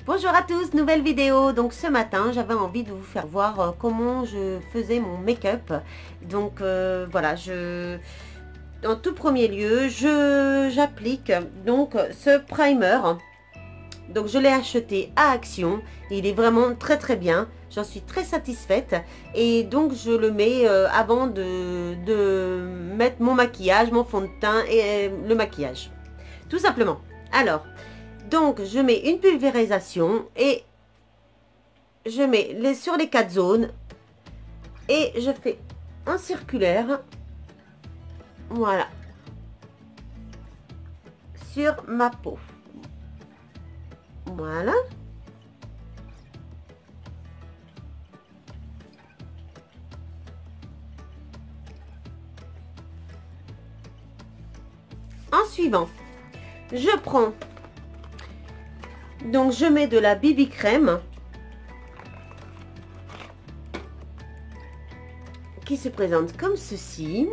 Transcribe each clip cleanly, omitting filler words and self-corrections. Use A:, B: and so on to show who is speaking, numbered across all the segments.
A: Bonjour à tous, nouvelle vidéo. Donc ce matin j'avais envie de vous faire voir comment je faisais mon make-up. Donc voilà, en tout premier lieu j'applique donc ce primer. Donc je l'ai acheté à Action, il est vraiment très bien, j'en suis très satisfaite. Et donc je le mets avant de mettre mon maquillage, mon fond de teint et le maquillage, tout simplement. Alors donc je mets une pulvérisation et je mets sur les 4 zones et je fais un circulaire, voilà, sur ma peau, voilà. En suivant, je prends, donc je mets de la BB crème qui se présente comme ceci.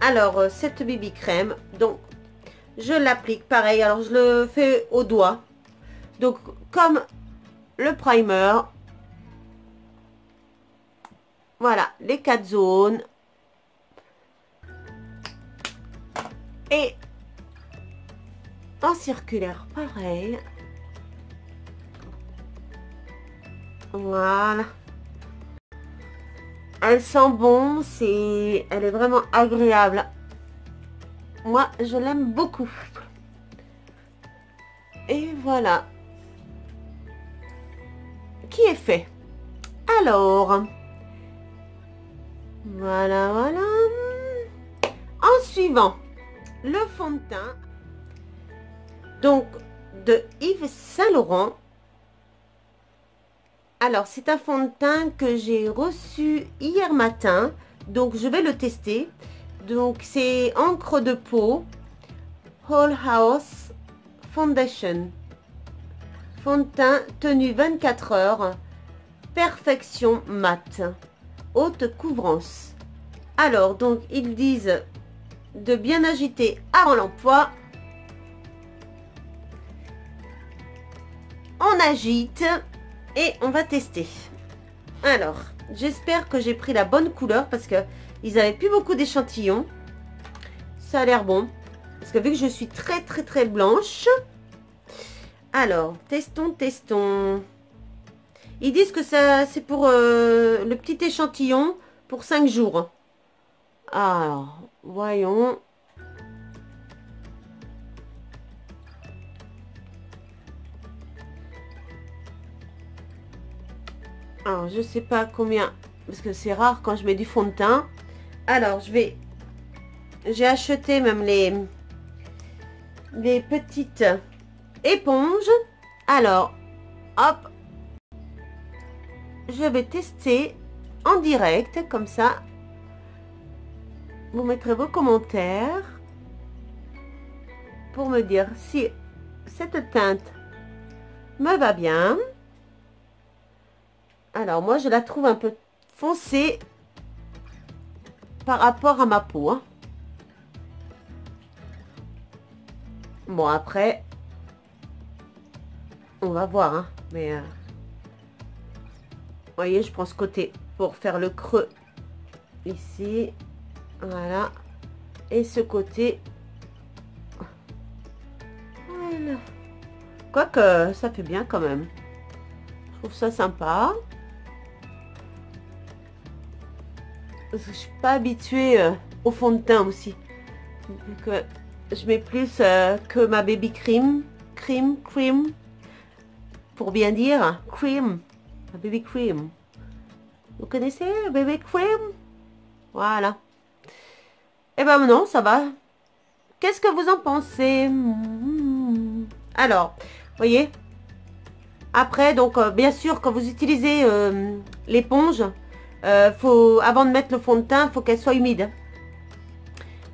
A: Alors cette BB crème, donc je l'applique pareil, alors je le fais au doigt, donc comme le primer, voilà les 4 zones. Et en circulaire pareil, voilà. Elle sent bon, elle est vraiment agréable. Moi, je l'aime beaucoup. Et voilà. Qui est fait. Alors, voilà. En suivant, le fond de teint, donc de Yves Saint Laurent. Alors, c'est un fond de teint que j'ai reçu hier matin, donc je vais le tester. Donc, c'est encre de peau, Whole House Foundation. Fond de teint, tenue 24 heures, perfection mat, haute couvrance. Alors, donc, ils disent de bien agiter avant l'emploi. On agite. Et on va tester. Alors, j'espère que j'ai pris la bonne couleur parce que ils n'avaient plus beaucoup d'échantillons. Ça a l'air bon. Parce que vu que je suis très blanche. Alors, testons. Ils disent que ça c'est pour le petit échantillon pour 5 jours. Alors, voyons. Alors, je sais pas combien, parce que c'est rare quand je mets du fond de teint. Alors, j'ai acheté même les petites éponges. Alors, hop, je vais tester en direct, comme ça. Vous mettrez vos commentaires pour me dire si cette teinte me va bien. Alors, moi, je la trouve un peu foncée par rapport à ma peau. Hein. Bon, après, on va voir. Hein. Mais, vous voyez, je prends ce côté pour faire le creux. Ici. Voilà. Et ce côté. Voilà. Quoique, ça fait bien quand même. Je trouve ça sympa. Parce que je suis pas habituée au fond de teint aussi. Donc, je mets plus que ma baby cream, pour bien dire, cream, ma baby cream. Vous connaissez baby cream? Voilà. Et ben non, ça va. Qu'est-ce que vous en pensez? Alors, voyez. Après, donc bien sûr, quand vous utilisez l'éponge, avant de mettre le fond de teint, faut qu'elle soit humide.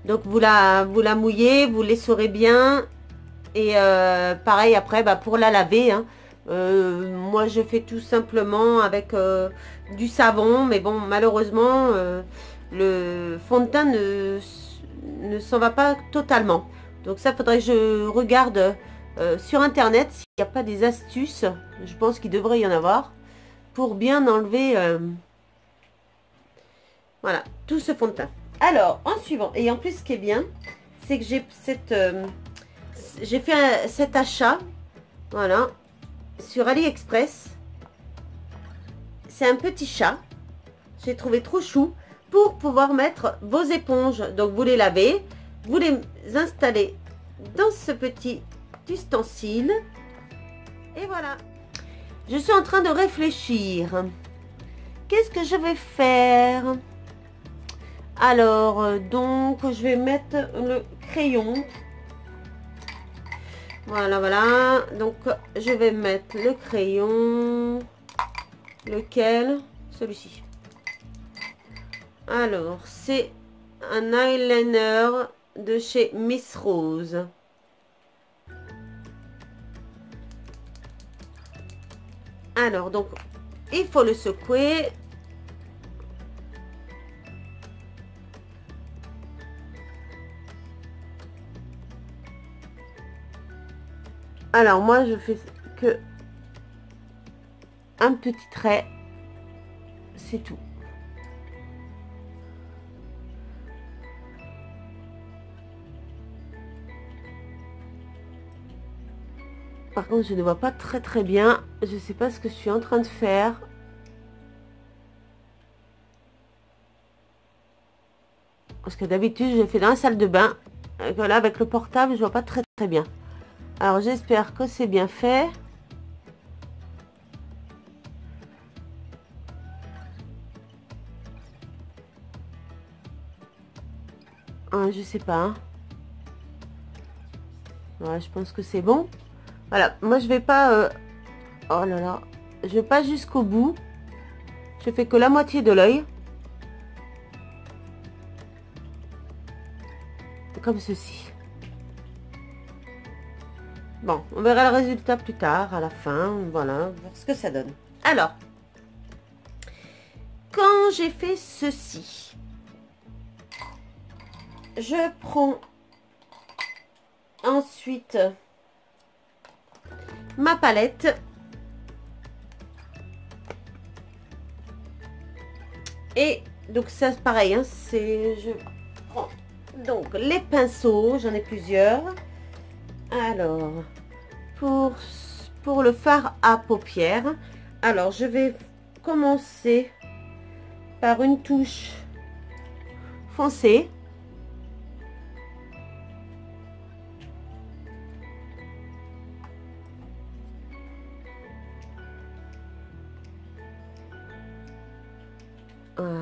A: Donc vous la mouillez, vous l'essorez bien. Et pareil après, pour la laver, hein, moi je fais tout simplement avec du savon. Mais bon, malheureusement, le fond de teint ne s'en va pas totalement. Donc ça, faudrait que je regarde sur internet s'il n'y a pas des astuces. Je pense qu'il devrait y en avoir pour bien enlever voilà, tout ce fond de teint. Alors, en suivant, et en plus ce qui est bien, c'est que j'ai fait cet achat, voilà, sur AliExpress. C'est un petit chat, j'ai trouvé trop chou, pour pouvoir mettre vos éponges. Donc vous les lavez, vous les installez dans ce petit ustensile, et voilà. Je suis en train de réfléchir. Qu'est-ce que je vais faire? Alors, donc, je vais mettre le crayon. Voilà, voilà. Donc, je vais mettre le crayon. Lequel? Celui-ci. Alors, c'est un eyeliner de chez Miss Rose. Alors, donc, il faut le secouer. Alors, moi, je fais que un petit trait. C'est tout. Par contre, je ne vois pas très bien. Je ne sais pas ce que je suis en train de faire. Parce que d'habitude, je le fais dans la salle de bain. Et voilà, avec le portable, je vois pas très bien. Alors, j'espère que c'est bien fait. Ah, je sais pas. Hein. Ouais, je pense que c'est bon. Voilà, moi je vais pas... oh là là. Je vais pas jusqu'au bout. Je fais que la moitié de l'œil. Comme ceci. Bon, on verra le résultat plus tard, à la fin. Voilà, voir ce que ça donne. Alors, quand j'ai fait ceci, je prends ensuite ma palette et donc ça c'est pareil, hein, je prends donc les pinceaux, j'en ai plusieurs. Alors pour le fard à paupières, alors je vais commencer par une touche foncée. Voilà.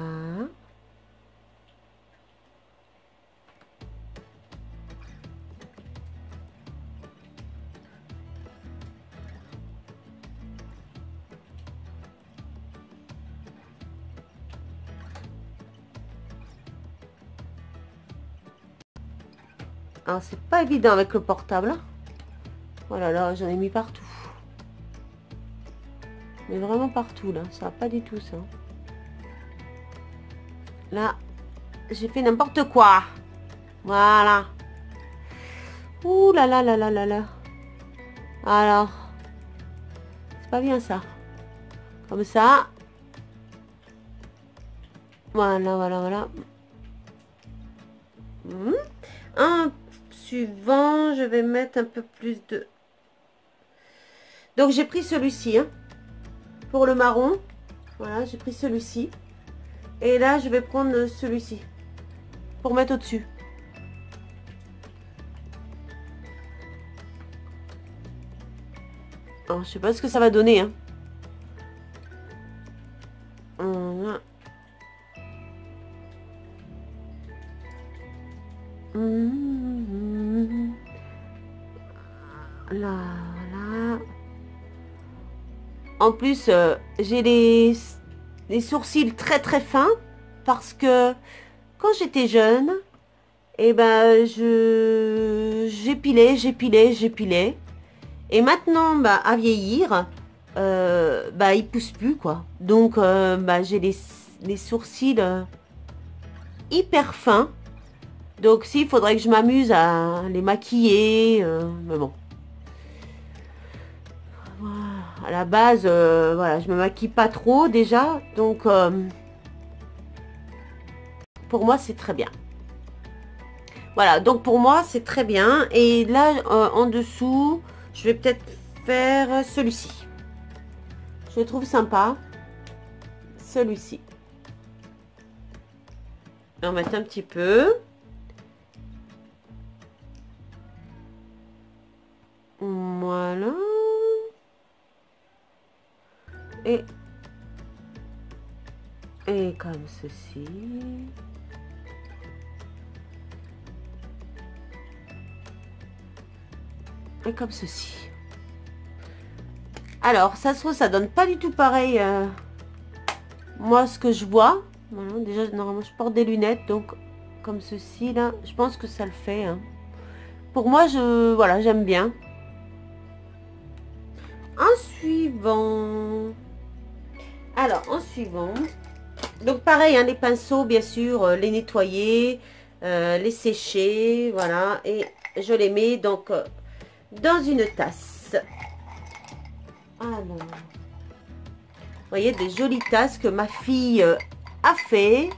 A: Alors c'est pas évident avec le portable. Hein. Oh là là, j'en ai mis partout. Mais vraiment partout là, ça va pas du tout ça. Là, j'ai fait n'importe quoi. Voilà. Ouh là là là là là là. Alors, c'est pas bien ça. Comme ça. Voilà, voilà, voilà. Un suivant, je vais mettre un peu plus de... Donc j'ai pris celui-ci. Hein, pour le marron. Voilà, j'ai pris celui-ci. Et là, je vais prendre celui-ci. Pour mettre au-dessus. Alors, je sais pas ce que ça va donner. Hein. Voilà. Là, là. En plus, j'ai les sourcils très fins parce que quand j'étais jeune, et ben j'épilais. Et maintenant, bah, à vieillir, bah, ils poussent plus quoi. Donc, bah, j'ai les sourcils hyper fins. Donc, s'il faudrait que je m'amuse à les maquiller, mais bon. à la base, voilà, je me maquille pas trop déjà, donc pour moi c'est très bien. Voilà, donc pour moi c'est très bien. Et là en dessous, je vais peut-être faire celui-ci. Je le trouve sympa, celui-ci. On va mettre un petit peu. Voilà. Et comme ceci. Et comme ceci. Alors, ça se trouve, ça donne pas du tout pareil. Moi, ce que je vois. Voilà, déjà, normalement, je porte des lunettes. Donc, comme ceci, là. Je pense que ça le fait. Hein. Pour moi, voilà, j'aime bien. En suivant. Alors, en suivant. Donc, pareil, hein, les pinceaux, bien sûr, les nettoyer, les sécher. Voilà. Et je les mets donc dans une tasse. Alors, vous voyez, des jolies tasses que ma fille a fait.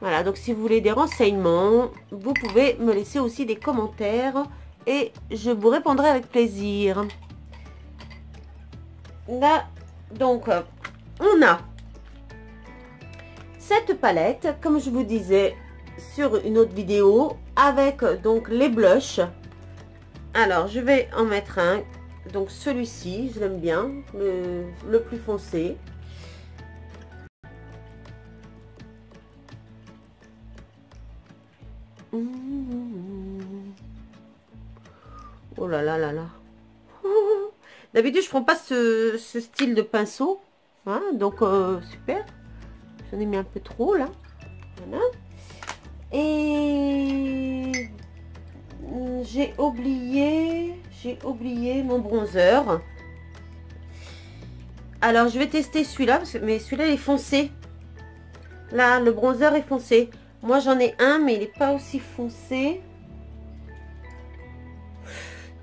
A: Voilà, donc si vous voulez des renseignements, vous pouvez me laisser aussi des commentaires et je vous répondrai avec plaisir. Là, donc, on a cette palette, comme je vous disais sur une autre vidéo, avec donc les blushs. Alors, je vais en mettre un. Donc celui-ci, je l'aime bien, le plus foncé. Oh là là là là. D'habitude, je prends pas ce style de pinceau. Hein, donc, super. J'en ai mis un peu trop, là. Voilà. Et j'ai oublié mon bronzer. Alors, je vais tester celui-là, mais celui-là, il est foncé. Là, le bronzer est foncé. Moi, j'en ai un, mais il n'est pas aussi foncé.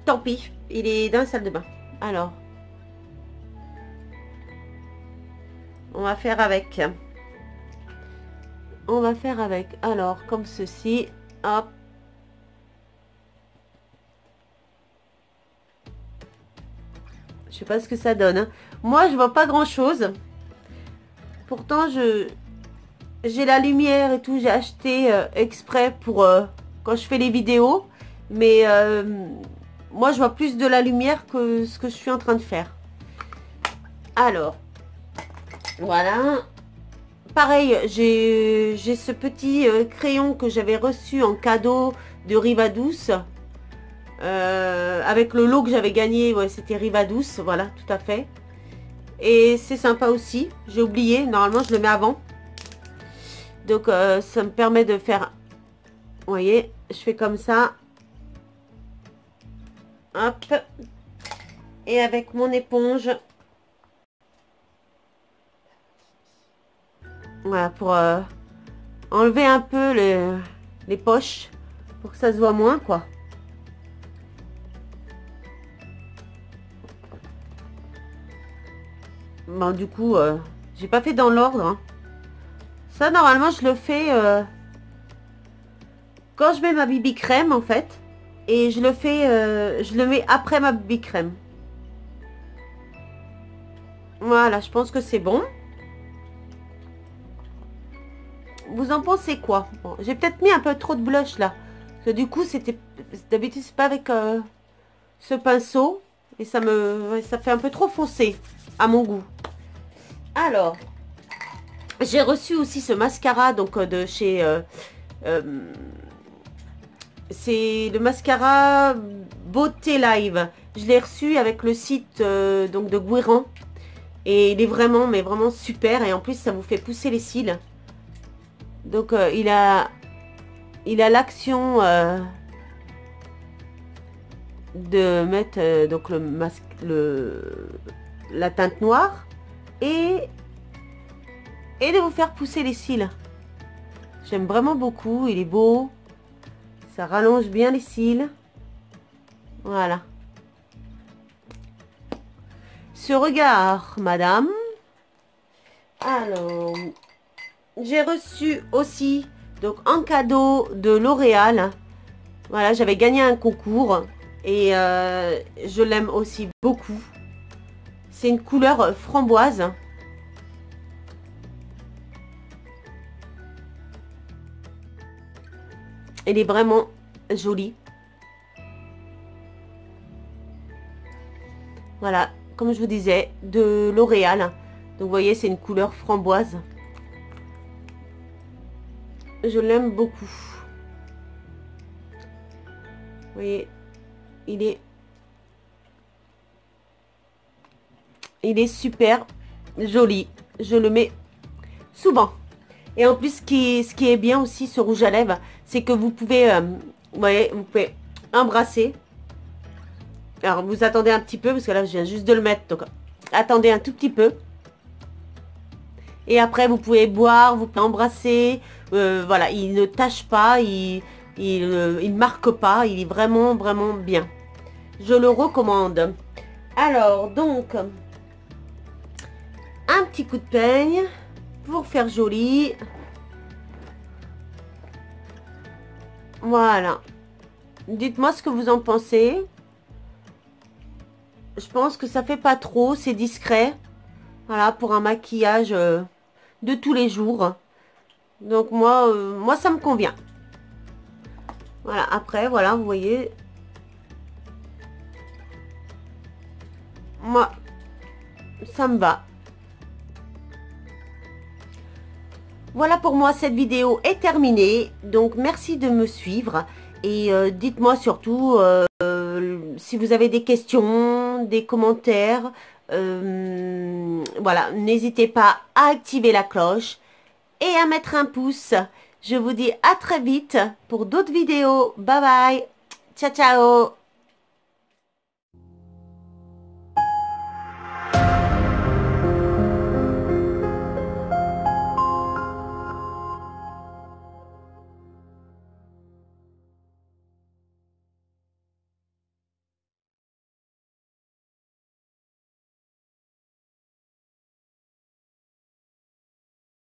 A: Tant pis, il est dans la salle de bain. Alors, on va faire avec. On va faire avec. Alors, comme ceci. Hop. Je sais pas ce que ça donne. Hein. Moi, je vois pas grand-chose. Pourtant, j'ai la lumière et tout. J'ai acheté exprès pour quand je fais les vidéos. Mais moi, je vois plus de la lumière que ce que je suis en train de faire. Alors, voilà. Pareil, j'ai ce petit crayon que j'avais reçu en cadeau de Rivadouce. Avec le lot que j'avais gagné, ouais, c'était Rivadouce, voilà, tout à fait. Et c'est sympa aussi. J'ai oublié, normalement je le mets avant. Donc ça me permet de faire... Vous voyez, je fais comme ça. Hop. Et avec mon éponge... Voilà, pour enlever un peu les poches, pour que ça se voit moins, quoi. Bon, du coup, j'ai pas fait dans l'ordre. Hein. Ça, normalement, je le fais quand je mets ma BB crème, en fait. Et je le fais, je le mets après ma BB crème. Voilà, je pense que c'est bon. Vous en pensez quoi? Bon, j'ai peut-être mis un peu trop de blush là. Parce que du coup, c'était... D'habitude, c'est pas avec ce pinceau. Et ça fait un peu trop foncé, à mon goût. Alors, j'ai reçu aussi ce mascara, donc de chez... c'est le mascara Beauté Live. Je l'ai reçu avec le site donc de Guérin. Et il est vraiment, mais vraiment super. Et en plus, ça vous fait pousser les cils. Donc il a l'action de mettre donc le masque, la teinte noire et de vous faire pousser les cils. J'aime vraiment beaucoup, il est beau, ça rallonge bien les cils. Voilà. ce regard, madame. Alors, j'ai reçu aussi, donc en cadeau de L'Oréal. Voilà, j'avais gagné un concours et je l'aime aussi beaucoup. C'est une couleur framboise. Elle est vraiment jolie. Voilà, comme je vous disais, de L'Oréal. Donc vous voyez, c'est une couleur framboise. Je l'aime beaucoup. Vous voyez, il est super joli. Je le mets souvent. Et en plus, ce qui est bien aussi, ce rouge à lèvres, c'est que vous pouvez, vous voyez, vous pouvez embrasser. Alors, vous attendez un petit peu, parce que là, je viens juste de le mettre. Donc, attendez un tout petit peu. Et après, vous pouvez boire, vous pouvez embrasser. Voilà, il ne tache pas, il ne marque pas. Il est vraiment, vraiment bien. Je le recommande. Alors, donc, un petit coup de peigne pour faire joli. Voilà. Dites-moi ce que vous en pensez. Je pense que ça fait pas trop, c'est discret. Voilà, pour un maquillage de tous les jours. Donc moi ça me convient. Voilà, après, voilà, vous voyez. Moi, ça me va. Voilà, pour moi, cette vidéo est terminée. Donc, merci de me suivre. Et dites-moi surtout si vous avez des questions, des commentaires. Voilà, n'hésitez pas à activer la cloche et à mettre un pouce. Je vous dis à très vite pour d'autres vidéos. Bye bye. Ciao, ciao.